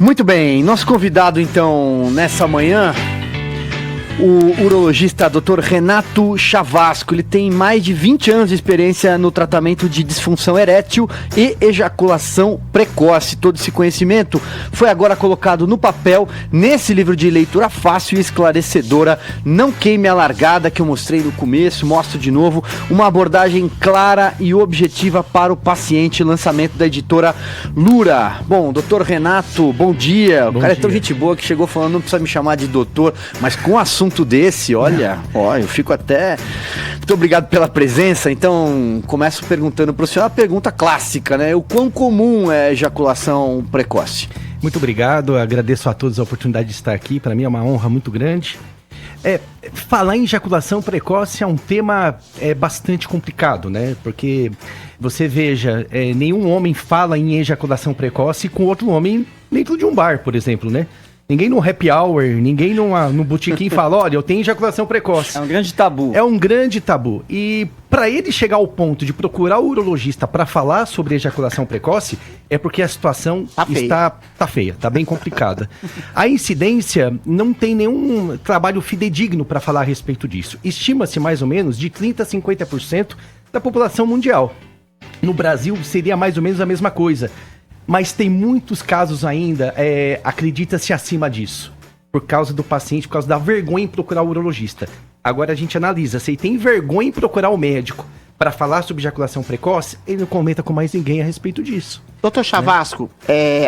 Muito bem, nosso convidado então nessa manhã, o urologista Dr. Renato Chavasco. Ele tem mais de 20 anos de experiência no tratamento de disfunção erétil e ejaculação precoce. Todo esse conhecimento foi agora colocado no papel nesse livro de leitura fácil e esclarecedora, Não Queime a Largada, que eu mostrei no começo, mostro de novo, uma abordagem clara e objetiva para o paciente, lançamento da editora Lura. Bom, Dr. Renato, bom dia. O cara é tão gente boa que chegou falando, não precisa me chamar de doutor, mas com assunto desse, olha, eu fico até... Muito obrigado pela presença. Então, começo perguntando para o senhor a pergunta clássica, né? O quão comum é a ejaculação precoce? Muito obrigado, agradeço a todos a oportunidade de estar aqui, para mim é uma honra muito grande. Falar em ejaculação precoce é um tema bastante complicado, né? Porque você veja, nenhum homem fala em ejaculação precoce com outro homem dentro de um bar, por exemplo, né? Ninguém no happy hour, ninguém no botequim fala, olha, eu tenho ejaculação precoce. É um grande tabu. É um grande tabu. E para ele chegar ao ponto de procurar o urologista para falar sobre ejaculação precoce, é porque a situação tá feia, tá bem complicada. A incidência não tem nenhum trabalho fidedigno para falar a respeito disso. Estima-se mais ou menos de 30% a 50% da população mundial. No Brasil seria mais ou menos a mesma coisa. Mas tem muitos casos ainda, acredita-se acima disso, por causa do paciente, por causa da vergonha em procurar o urologista. Agora a gente analisa, se ele tem vergonha em procurar o médico para falar sobre ejaculação precoce, ele não comenta com mais ninguém a respeito disso. Doutor Chavasco,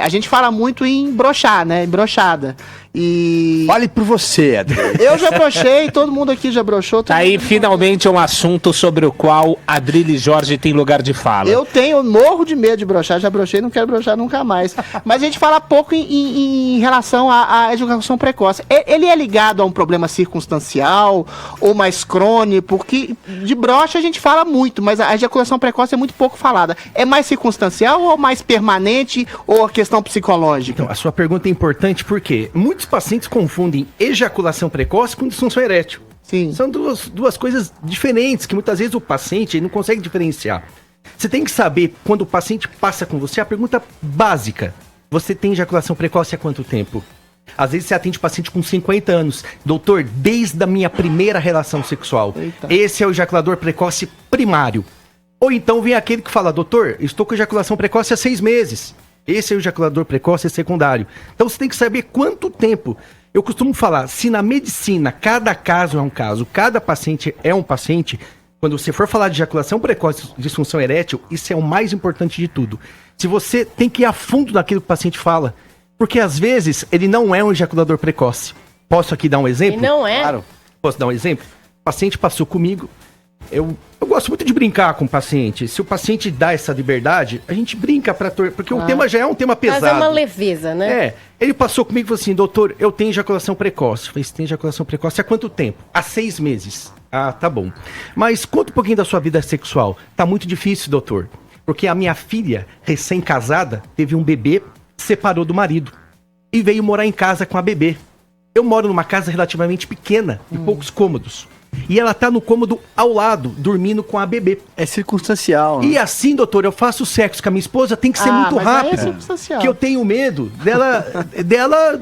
a gente fala muito em broxar, né? Em broxada. E... Fale por você, Adriano. Eu já brochei, todo mundo aqui já broxou. Tá aí finalmente um assunto sobre o qual Adrilles Jorge tem lugar de fala. Eu morro de medo de broxar, já brochei e não quero broxar nunca mais. Mas a gente fala pouco em relação à ejaculação precoce. Ele é ligado a um problema circunstancial ou mais crônico? Porque de broxa a gente fala muito, mas a ejaculação precoce é muito pouco falada. É mais circunstancial ou mais permanente ou a questão psicológica? Então, a sua pergunta é importante porque muitos pacientes confundem ejaculação precoce com disfunção erétil. Sim. São duas coisas diferentes que muitas vezes o paciente não consegue diferenciar. Você tem que saber, quando o paciente passa com você, a pergunta básica. Você tem ejaculação precoce há quanto tempo? Às vezes você atende paciente com 50 anos. Doutor, desde a minha primeira relação sexual. Eita. Esse é o ejaculador precoce primário. Ou então vem aquele que fala, doutor, estou com ejaculação precoce há 6 meses. Esse é o ejaculador precoce secundário. Então você tem que saber quanto tempo. Eu costumo falar, se na medicina cada caso é um caso, cada paciente é um paciente, quando você for falar de ejaculação precoce, disfunção erétil, isso é o mais importante de tudo. Se você tem que ir a fundo naquilo que o paciente fala, porque às vezes ele não é um ejaculador precoce. Posso aqui dar um exemplo? E não é? Claro. Posso dar um exemplo? O paciente passou comigo. Eu gosto muito de brincar com o paciente. Se o paciente dá essa liberdade, a gente brinca porque o tema já é um tema pesado. Mas é uma leveza, né? Ele passou comigo e falou assim, doutor, eu tenho ejaculação precoce. Eu falei, você tem ejaculação precoce há quanto tempo? Há 6 meses. Ah, tá bom. Mas conta um pouquinho da sua vida sexual. Tá muito difícil, doutor. Porque a minha filha, recém-casada, teve um bebê, separou do marido e veio morar em casa com a bebê. Eu moro numa casa relativamente pequena, de poucos cômodos. E ela tá no cômodo ao lado, dormindo com a bebê. É circunstancial, né? E assim, doutor, eu faço sexo com a minha esposa, tem que ser muito rápido. Que eu tenho medo dela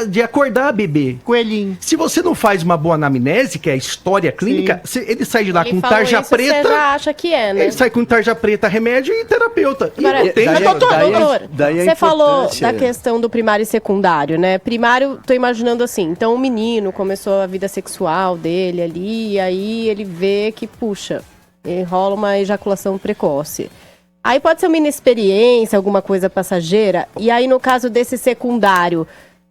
de acordar a bebê. Coelhinho. Se você não faz uma boa anamnese, que é a história clínica, ele sai de lá com tarja preta. Você já acha que é, né? Ele sai com tarja preta, remédio e terapeuta. Agora, doutor, você falou da questão do primário e secundário, né? Primário, tô imaginando assim, então o menino começou a vida sexual dele ali, e aí ele vê que, puxa, rola uma ejaculação precoce. Aí pode ser uma inexperiência, alguma coisa passageira, e aí no caso desse secundário,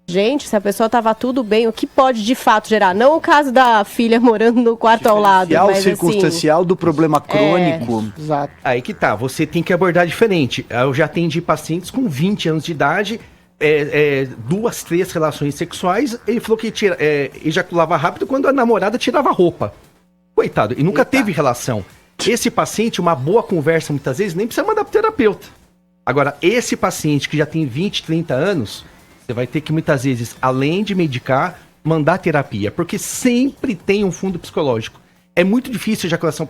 gente, se a pessoa tava tudo bem, o que pode de fato gerar? Não o caso da filha morando no quarto ao lado, mas circunstancial do problema crônico. Exato. Aí que tá, você tem que abordar diferente. Eu já atendi pacientes com 20 anos de idade, 2, 3 relações sexuais, ele falou que ejaculava rápido quando a namorada tirava a roupa. Coitado, e nunca teve relação. Esse paciente, uma boa conversa, muitas vezes, nem precisa mandar pro terapeuta. Agora, esse paciente que já tem 20, 30 anos, você vai ter que, muitas vezes, além de medicar, mandar terapia, porque sempre tem um fundo psicológico. É muito difícil a ejaculação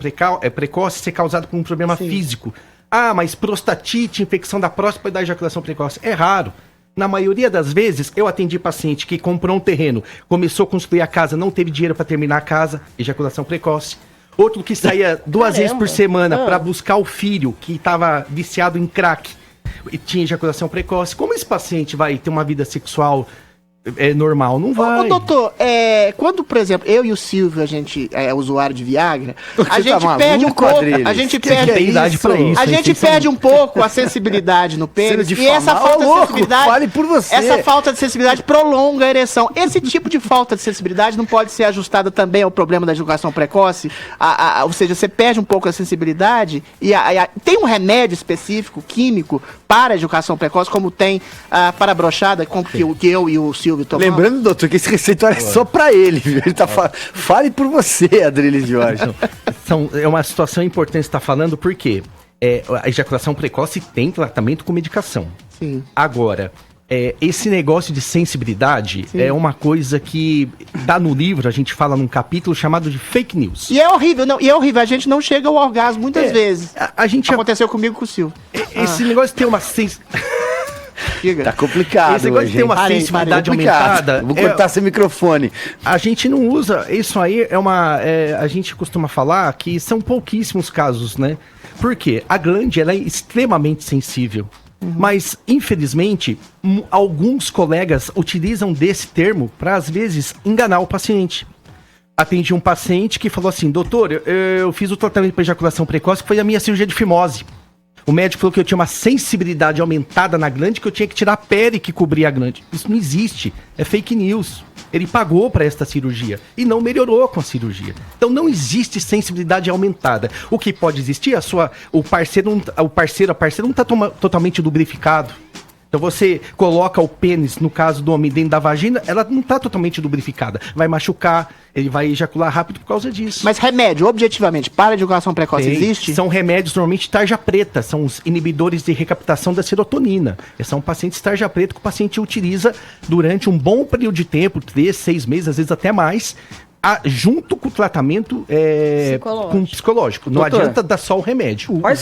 precoce ser causada por um problema físico. Ah, mas prostatite, infecção da próstata pode dar ejaculação precoce. É raro. Na maioria das vezes, eu atendi paciente que comprou um terreno, começou a construir a casa, não teve dinheiro para terminar a casa, ejaculação precoce. Outro que saía 2 vezes por semana para buscar o filho que estava viciado em crack e tinha ejaculação precoce. Como esse paciente vai ter uma vida sexual normal? Não vai. Ô, doutor, quando, por exemplo, eu e o Silvio, a gente é usuário de Viagra, a gente perde um pouco, a gente perde um pouco a sensibilidade no pênis, e essa falta de sensibilidade, fale por você. Essa falta de sensibilidade prolonga a ereção. Esse tipo de falta de sensibilidade não pode ser ajustada também ao problema da ejaculação precoce? Ou seja, você perde um pouco a sensibilidade e tem um remédio específico, químico, para a ejaculação precoce, como tem para a brochada, que eu e o Silvio tomamos. Lembrando, doutor, que esse receituário é só pra ele, viu? Ele tá fale por você, Adriles Jorge. É uma situação importante que você tá falando, porque a ejaculação precoce tem tratamento com medicação. Sim. Agora, esse negócio de sensibilidade é uma coisa que tá no livro, a gente fala num capítulo chamado de fake news. E é horrível, a gente não chega ao orgasmo muitas vezes. Aconteceu comigo com o Silvio. Esse negócio de ter uma Tá complicado. Esse negócio de ter uma sensibilidade aumentada. Vou cortar seu microfone. A gente não usa. Isso aí a gente costuma falar que são pouquíssimos casos, né? Por quê? A glande ela é extremamente sensível. Mas, infelizmente, alguns colegas utilizam desse termo para, às vezes, enganar o paciente. Atendi um paciente que falou assim: doutor, eu fiz o tratamento para ejaculação precoce, que foi a minha cirurgia de fimose. O médico falou que eu tinha uma sensibilidade aumentada na glande, que eu tinha que tirar a pele que cobria a glande. Isso não existe, é fake news. Ele pagou para esta cirurgia e não melhorou com a cirurgia. Então não existe sensibilidade aumentada. O que pode existir, a parceira não está totalmente lubrificado. Então você coloca o pênis, no caso do homem, dentro da vagina, ela não está totalmente lubrificada. Vai machucar, ele vai ejacular rápido por causa disso. Mas remédio, objetivamente, para a ejaculação precoce existe? São remédios, normalmente, tarja preta. São os inibidores de recaptação da serotonina. São pacientes tarja preta que o paciente utiliza durante um bom período de tempo, 3, 6 meses, às vezes até mais, junto com o tratamento psicológico. Não adianta dar só o remédio. Quais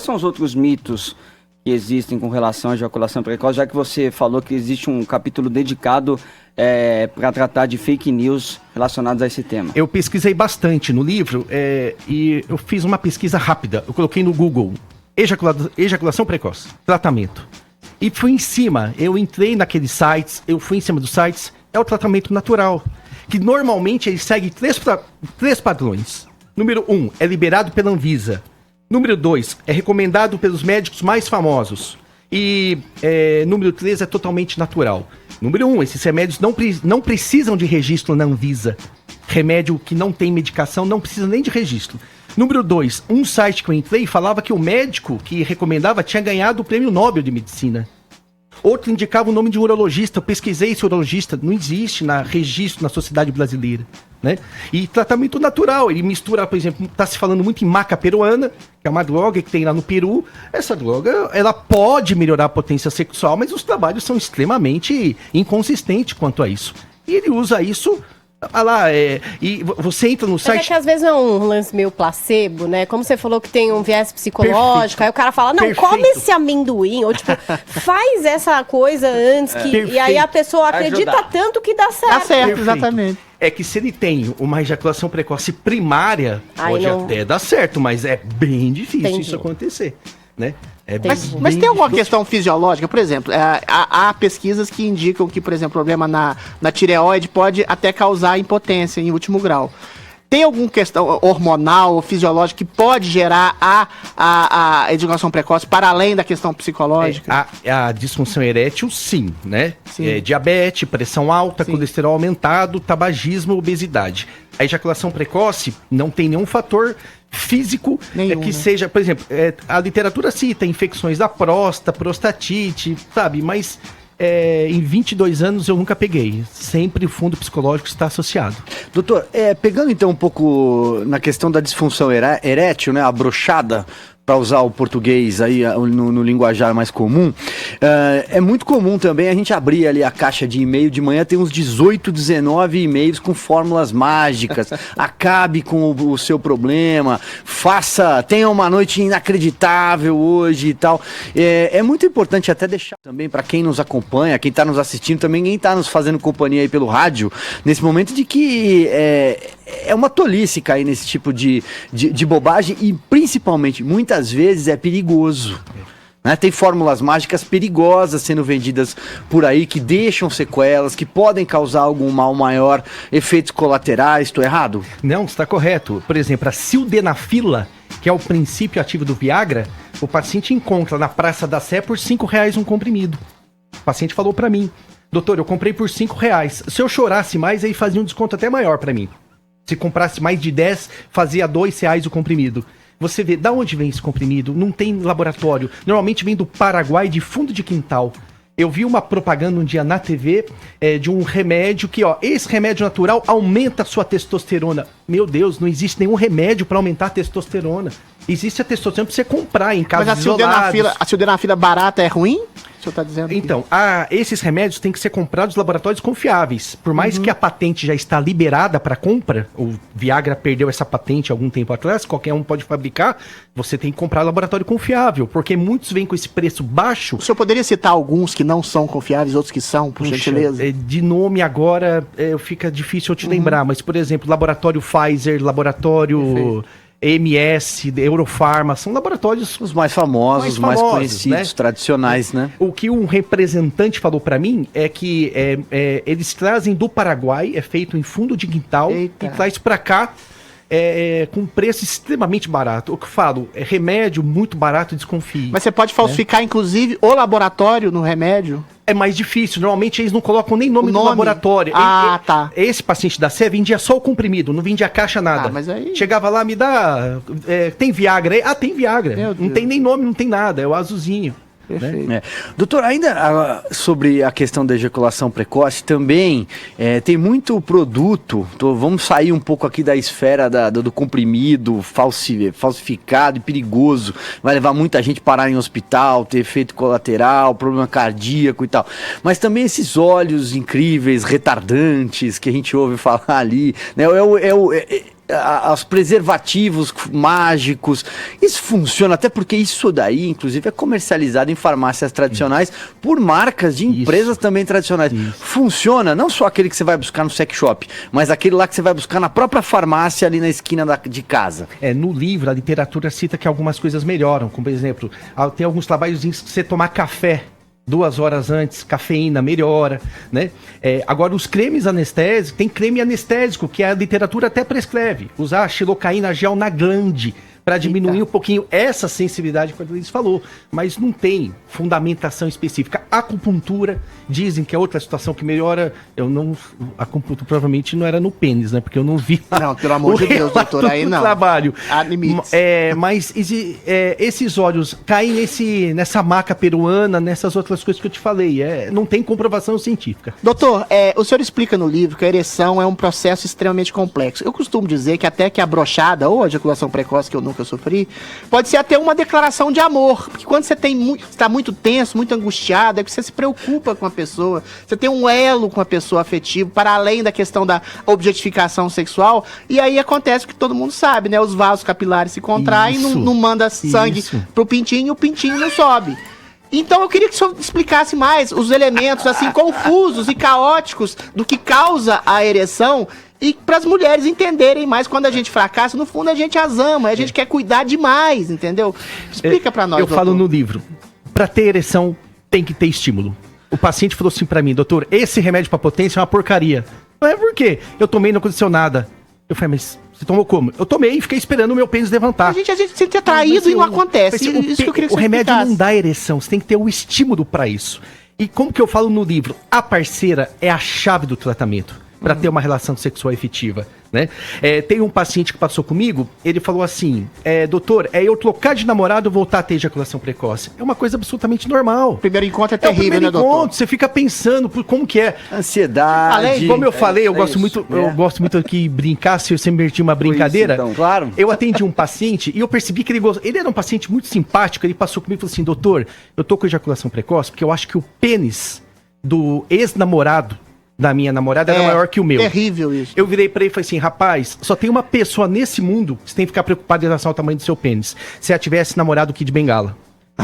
são os outros mitos que existem com relação à ejaculação precoce, já que você falou que existe um capítulo dedicado para tratar de fake news relacionados a esse tema? Eu pesquisei bastante no livro e eu fiz uma pesquisa rápida. Eu coloquei no Google ejaculação precoce, tratamento. E fui em cima, eu entrei naqueles sites, eu fui em cima dos sites, é o tratamento natural, que normalmente ele segue três padrões. Número 1, é liberado pela Anvisa. Número 2, é recomendado pelos médicos mais famosos. E número 3, é totalmente natural. Número 1, esses remédios não precisam de registro na Anvisa. Remédio que não tem medicação não precisa nem de registro. Número 2, um site que eu entrei falava que o médico que recomendava tinha ganhado o Prêmio Nobel de Medicina. Outro indicava o nome de um urologista. Eu pesquisei esse urologista, não existe registro na sociedade brasileira, né? E tratamento natural, ele mistura, por exemplo, está se falando muito em maca peruana, que é uma droga que tem lá no Peru. Essa droga, ela pode melhorar a potência sexual, mas os trabalhos são extremamente inconsistentes quanto a isso. E ele usa isso... e você entra no site... É que às vezes é um lance meio placebo, né? Como você falou que tem um viés psicológico, perfeito. Aí o cara fala, não, perfeito. Come esse amendoim, ou tipo, faz essa coisa antes, e aí a pessoa acredita tanto que dá certo. Dá certo, exatamente. É que se ele tem uma ejaculação precoce primária, pode até dar certo, mas é bem difícil isso acontecer, né? Mas tem alguma questão fisiológica? Por exemplo, há pesquisas que indicam que, por exemplo, problema na tireoide pode até causar impotência em último grau. Tem alguma questão hormonal ou fisiológica que pode gerar a ejaculação precoce para além da questão psicológica? A disfunção erétil, sim, né? Sim. Diabetes, pressão alta, sim. Colesterol aumentado, tabagismo, obesidade. A ejaculação precoce não tem nenhum fator físico que seja, por exemplo, a literatura cita infecções da próstata, prostatite, sabe? Mas em 22 anos eu nunca peguei. Sempre o fundo psicológico está associado. Doutor, pegando então um pouco na questão da disfunção erétil, né? A brochada, para usar o português aí no linguajar mais comum, é muito comum também a gente abrir ali a caixa de e-mail de manhã, tem uns 18, 19 e-mails com fórmulas mágicas, acabe com o seu problema, tenha uma noite inacreditável hoje e tal. É muito importante até deixar também para quem nos acompanha, quem está nos assistindo, também quem está nos fazendo companhia aí pelo rádio, nesse momento de que é uma tolice cair nesse tipo de bobagem e principalmente, muitas vezes, é perigoso. Né? Tem fórmulas mágicas perigosas sendo vendidas por aí, que deixam sequelas, que podem causar algum mal maior, efeitos colaterais. Estou errado? Não, está correto. Por exemplo, a sildenafila, que é o princípio ativo do Viagra, o paciente encontra na Praça da Sé por R$5 um comprimido. O paciente falou para mim: doutor, eu comprei por R$5. Se eu chorasse mais, aí fazia um desconto até maior para mim. Se comprasse mais de 10, fazia R$2 o comprimido. Você vê, da onde vem esse comprimido? Não tem laboratório. Normalmente vem do Paraguai, de fundo de quintal. Eu vi uma propaganda um dia na TV de um remédio que, esse remédio natural aumenta a sua testosterona. Meu Deus, não existe nenhum remédio para aumentar a testosterona. Existe a testosterona para você comprar em casos isolados. Mas a sildenafila barata é ruim? O senhor está dizendo? Então, esses remédios têm que ser comprados em laboratórios confiáveis. Por mais que a patente já está liberada para compra, o Viagra perdeu essa patente há algum tempo atrás, qualquer um pode fabricar, você tem que comprar em laboratório confiável, porque muitos vêm com esse preço baixo. O senhor poderia citar alguns que não são confiáveis, outros que são, por gentileza? De nome agora fica difícil eu te lembrar, mas, por exemplo, laboratório Pfizer, laboratório MS, Eurofarma, são laboratórios os mais famosos, os mais conhecidos, né? Tradicionais, né? O que um representante falou para mim é que eles trazem do Paraguai, é feito em fundo de quintal, e traz para cá com preço extremamente barato. O que eu falo, é remédio muito barato, desconfie. Mas você pode falsificar, inclusive, o laboratório no remédio? É mais difícil. Normalmente eles não colocam nem nome do laboratório. Tá. Esse paciente da Sé vendia só o comprimido, não vendia a caixa, nada. Mas aí... Chegava lá, me dá... tem Viagra aí? Tem Viagra. Não tem nem nome, não tem nada. É o azulzinho. Né? Doutor, ainda sobre a questão da ejaculação precoce, também tem muito produto, vamos sair um pouco aqui da esfera do comprimido falsificado e perigoso, vai levar muita gente a parar em hospital, ter efeito colateral, problema cardíaco e tal, mas também esses óleos incríveis, retardantes, que a gente ouve falar ali, né? Os preservativos mágicos, isso funciona, até porque isso daí, inclusive, é comercializado em farmácias tradicionais por marcas de empresas também tradicionais. Funciona, não só aquele que você vai buscar no sex shop, mas aquele lá que você vai buscar na própria farmácia ali na esquina de casa. No livro, a literatura cita que algumas coisas melhoram, como por exemplo, tem alguns trabalhos em você tomar café 2 horas antes, cafeína melhora, né? Agora, os cremes anestésicos, tem creme anestésico, que a literatura até prescreve. Usar xilocaína gel na glande, para diminuir um pouquinho essa sensibilidade que a Adriles falou, mas não tem fundamentação específica. A acupuntura, dizem que é outra situação que melhora, a acupuntura provavelmente não era no pênis, né, porque eu não vi não, pelo amor de Deus, doutor, aí não. Trabalho. Há limites. Mas esses óleos caem nessa maca peruana, nessas outras coisas que eu te falei, não tem comprovação científica. Doutor, o senhor explica no livro que a ereção é um processo extremamente complexo. Eu costumo dizer que até que a brochada ou a ejaculação precoce, que eu nunca sofri, pode ser até uma declaração de amor, porque quando você está muito tenso, muito angustiado, é que você se preocupa com a pessoa, você tem um elo com a pessoa afetivo, para além da questão da objetificação sexual, e aí acontece o que todo mundo sabe, né? Os vasos capilares se contraem, não manda sangue pro pintinho e o pintinho não sobe. Então eu queria que o senhor explicasse mais os elementos assim confusos e caóticos do que causa a ereção, e para as mulheres entenderem mais, quando a gente fracassa, no fundo a gente as ama, a gente quer cuidar demais, entendeu? Explica para nós, doutor. Eu falo no livro, para ter ereção tem que ter estímulo. O paciente falou assim para mim: doutor, esse remédio para potência é uma porcaria. Por quê? Eu tomei e não aconteceu nada. Eu falei, mas você tomou como? Eu tomei e fiquei esperando o meu pênis levantar. A gente se sente atraído e não acontece. Isso que eu queria que o remédio não dá ereção, você tem que ter o estímulo para isso. E como que eu falo no livro, a parceira é a chave do tratamento para ter uma relação sexual efetiva. Né? Tem um paciente que passou comigo, ele falou assim, doutor, eu trocar de namorado voltar a ter ejaculação precoce. É uma coisa absolutamente normal. O primeiro encontro é terrível, né, doutor? Você fica pensando como que é. Ansiedade. Como eu falei, eu gosto muito aqui brincar, se eu sempre uma brincadeira. Isso, então, claro. Eu atendi um paciente e eu percebi que ele era um paciente muito simpático, ele passou comigo e falou assim, doutor, eu tô com ejaculação precoce porque eu acho que o pênis do ex-namorado da minha namorada era maior que o meu. Terrível isso. Eu virei pra ele e falei assim, rapaz, só tem uma pessoa nesse mundo que você tem que ficar preocupado em relação ao tamanho do seu pênis. Se ela tivesse namorado o Kid Bengala.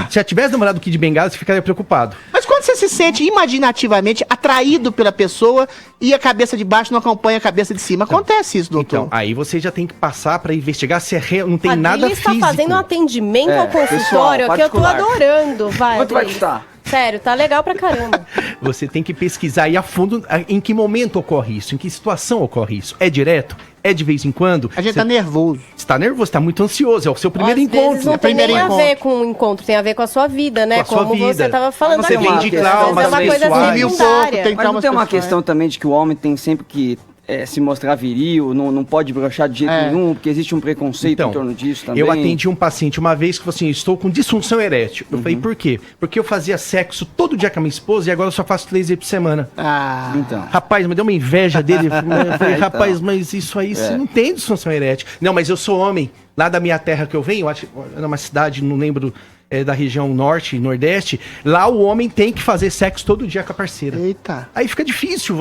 Se ela tivesse namorado o Kid Bengala, você ficaria preocupado. Mas quando você se sente imaginativamente atraído pela pessoa e a cabeça de baixo não acompanha a cabeça de cima, acontece isso, doutor? Então, aí você já tem que passar pra investigar se não tem nada físico. Ele está fazendo um atendimento ao consultório que eu tô adorando. Quanto vai custar? Sério, tá legal pra caramba. Você tem que pesquisar aí a fundo em que momento ocorre isso, em que situação ocorre isso. É direto? É de vez em quando? A gente tá nervoso. Você tá nervoso, tá muito ansioso, é o seu primeiro Às encontro. Vezes não tem nem a ver com o encontro, tem a ver com a sua vida, né? Como você tava falando aqui. Tem de traumas, é uma coisa secundária. Mas não tem uma questão também de que o homem tem sempre que se mostrar viril, não pode broxar de jeito nenhum, porque existe um preconceito em torno disso também. Eu atendi um paciente uma vez que falou assim, estou com disfunção erétil. Eu falei, por quê? Porque eu fazia sexo todo dia com a minha esposa e agora eu só faço 3 vezes por semana. Então. Rapaz, me deu uma inveja dele. Eu falei, rapaz, mas isso aí, você não tem disfunção erétil. Não, mas eu sou homem. Lá da minha terra que eu venho, acho era uma cidade, não lembro, da região norte, nordeste, lá o homem tem que fazer sexo todo dia com a parceira. Eita. Aí fica difícil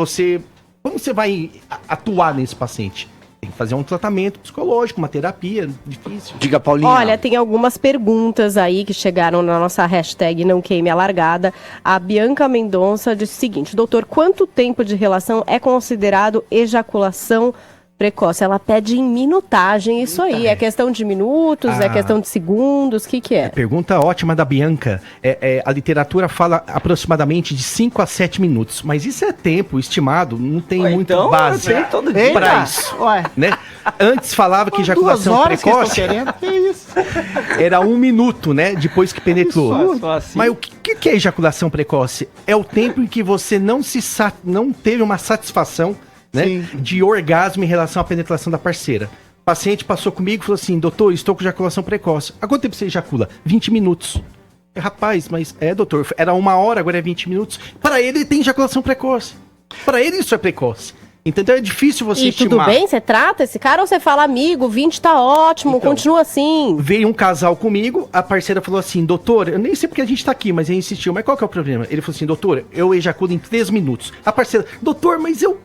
como você vai atuar nesse paciente? Tem que fazer um tratamento psicológico, uma terapia, difícil. Diga, Paulinha. Olha, tem algumas perguntas aí que chegaram na nossa hashtag Não Queime a Largada. A Bianca Mendonça disse o seguinte, doutor, quanto tempo de relação é considerado ejaculação precoce? Ela pede em minutagem isso aí. É questão de minutos, é questão de segundos, o que é? Pergunta ótima da Bianca. A literatura fala aproximadamente de 5 a 7 minutos, mas isso é tempo estimado, não tem muito base para isso. Né? Antes falava que ejaculação precoce que isso? era 1 minuto, né? Depois que penetrou. Assim. Mas o que é ejaculação precoce? É o tempo em que você não teve uma satisfação, né, de orgasmo em relação à penetração da parceira. O paciente passou comigo e falou assim, doutor, estou com ejaculação precoce. Há quanto tempo você ejacula? 20 minutos. Rapaz, mas doutor, era 1 hora, agora é 20 minutos. Para ele tem ejaculação precoce. Para ele isso é precoce. Entendeu? É difícil você estimar. Tudo bem? Você trata esse cara ou você fala, amigo, 20 tá ótimo, então, continua assim? Veio um casal comigo, a parceira falou assim, doutor, eu nem sei porque a gente tá aqui, mas ele insistiu, mas qual que é o problema? Ele falou assim, doutor, eu ejaculo em 3 minutos. A parceira, doutor, mas eu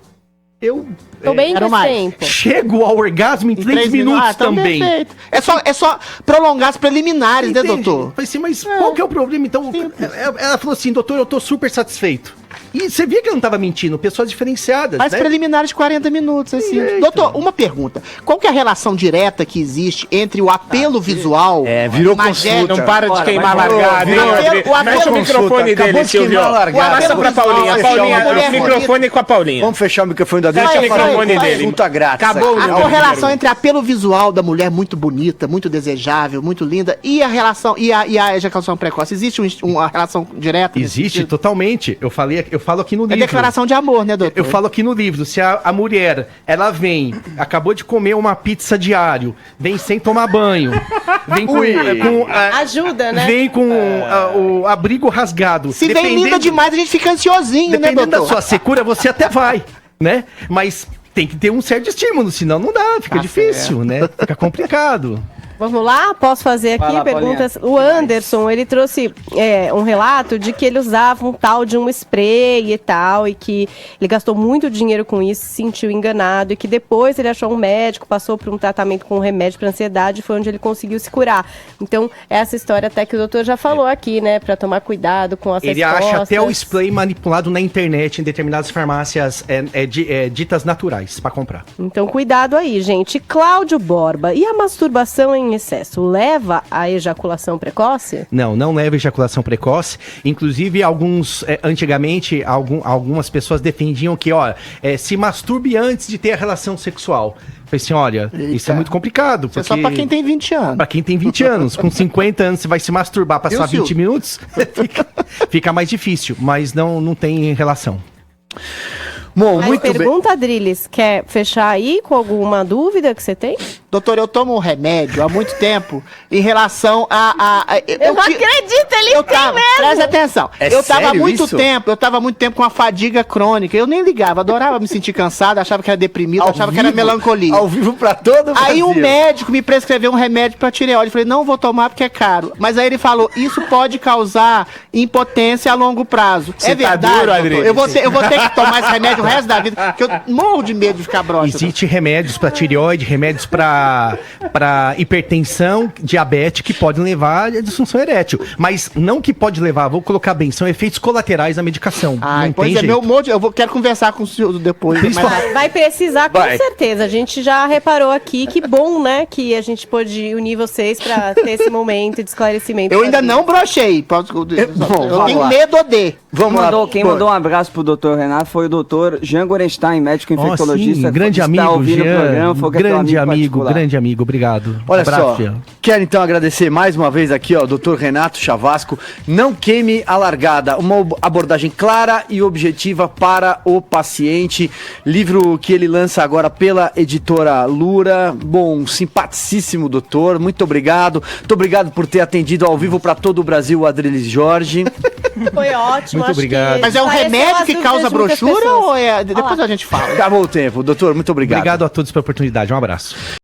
tô bem desse tempo. Chego ao orgasmo em 3 minutos também. Perfeito. É só prolongar as preliminares, entende? Né, doutor? Eu falei assim, mas qual que é o problema? Então, ela falou assim, doutor, eu tô super satisfeito. E você via que eu não tava mentindo, pessoas diferenciadas, As preliminares de 40 minutos, assim. Doutor, uma pergunta. Qual que é a relação direta que existe entre o apelo visual... virou consulta. Não para de queimar largada. Mexe o microfone dele, Silvio. Passa pra Paulinha. Paulinha, o microfone com a Paulinha. Vamos fechar o microfone da Deixa o microfone dele. Consulta grátis. Acabou a correlação entre apelo visual da mulher muito bonita, muito desejável, muito linda, e a relação e a ejaculação precoce. Existe uma relação direta? Existe, totalmente. Eu falo aqui no livro. É declaração de amor, né, doutor? Eu falo aqui no livro. Se a mulher, ela vem, acabou de comer uma pizza diário, vem sem tomar banho, vem com ajuda, né? Vem com o abrigo rasgado. Se vem linda demais, a gente fica ansiosinho, né, doutor? Dependendo da sua secura, você até vai, né? Mas tem que ter um certo estímulo, senão não dá, fica difícil, né? Fica complicado. Vamos lá? Posso fazer aqui lá, perguntas? Paulinha. O Anderson, ele trouxe um relato de que ele usava um tal de um spray e tal, e que ele gastou muito dinheiro com isso, se sentiu enganado, e que depois ele achou um médico, passou por um tratamento com um remédio para ansiedade, foi onde ele conseguiu se curar. Então, essa história até que o doutor já falou aqui, né, para tomar cuidado com as respostas. Ele acha até o spray manipulado na internet, em determinadas farmácias ditas naturais, para comprar. Então, cuidado aí, gente. Cláudio Borba, e a masturbação em excesso leva à ejaculação precoce? Não leva à ejaculação precoce. Inclusive, antigamente, algumas pessoas defendiam que, se masturbe antes de ter a relação sexual. Falei assim, olha, isso é muito complicado. Porque... Isso é só pra quem tem 20 anos. Pra quem tem 20 anos. Com 50 anos, você vai se masturbar, passar 20 minutos, fica mais difícil, mas não tem relação. Bom, muito bem. Pergunta, Adriles, quer fechar aí com alguma dúvida que você tem? Doutor, eu tomo um remédio há muito tempo em relação eu não acredito, ele eu tem tava, mesmo. Presta atenção. É eu tava sério muito isso? tempo, eu tava muito tempo com uma fadiga crônica. Eu nem ligava, adorava me sentir cansado, achava que era deprimido, achava que era melancolia. Ao vivo pra todo mundo. Aí um médico me prescreveu um remédio pra tireoide. Eu falei, não vou tomar porque é caro. Mas aí ele falou, isso pode causar impotência a longo prazo. Você é verdade, tá duro, doutor? Adriles? Eu vou ter que tomar esse remédio o resto da vida, porque eu morro de medo de ficar broxa. Existe remédios para tireoide, remédios para hipertensão, diabetes, que podem levar à disfunção erétil. Mas não que pode levar, vou colocar bem, são efeitos colaterais da medicação. Não Pois tem é, jeito. quero conversar com o senhor depois. Vai precisar, com certeza. A gente já reparou aqui, que bom, né, que a gente pôde unir vocês pra ter esse momento de esclarecimento. Eu ainda não brochei. Eu tenho medo de. Quem mandou um abraço pro doutor Renato foi o doutor Jean Gorenstein, médico infectologista. Sim, grande amigo, Jean, grande amigo, obrigado. Olha só, quero então agradecer mais uma vez aqui, ó, doutor Renato Chavasco. Não queime a largada, uma abordagem clara e objetiva para o paciente. Livro que ele lança agora pela editora Lura. Bom, simpaticíssimo doutor, muito obrigado. Muito obrigado por ter atendido ao vivo para todo o Brasil o Adriles Jorge. Foi ótimo. Muito obrigado. Mas é um remédio que causa brochura ou é... Depois a gente fala. Acabou o tempo, doutor, muito obrigado. Obrigado a todos pela oportunidade, um abraço.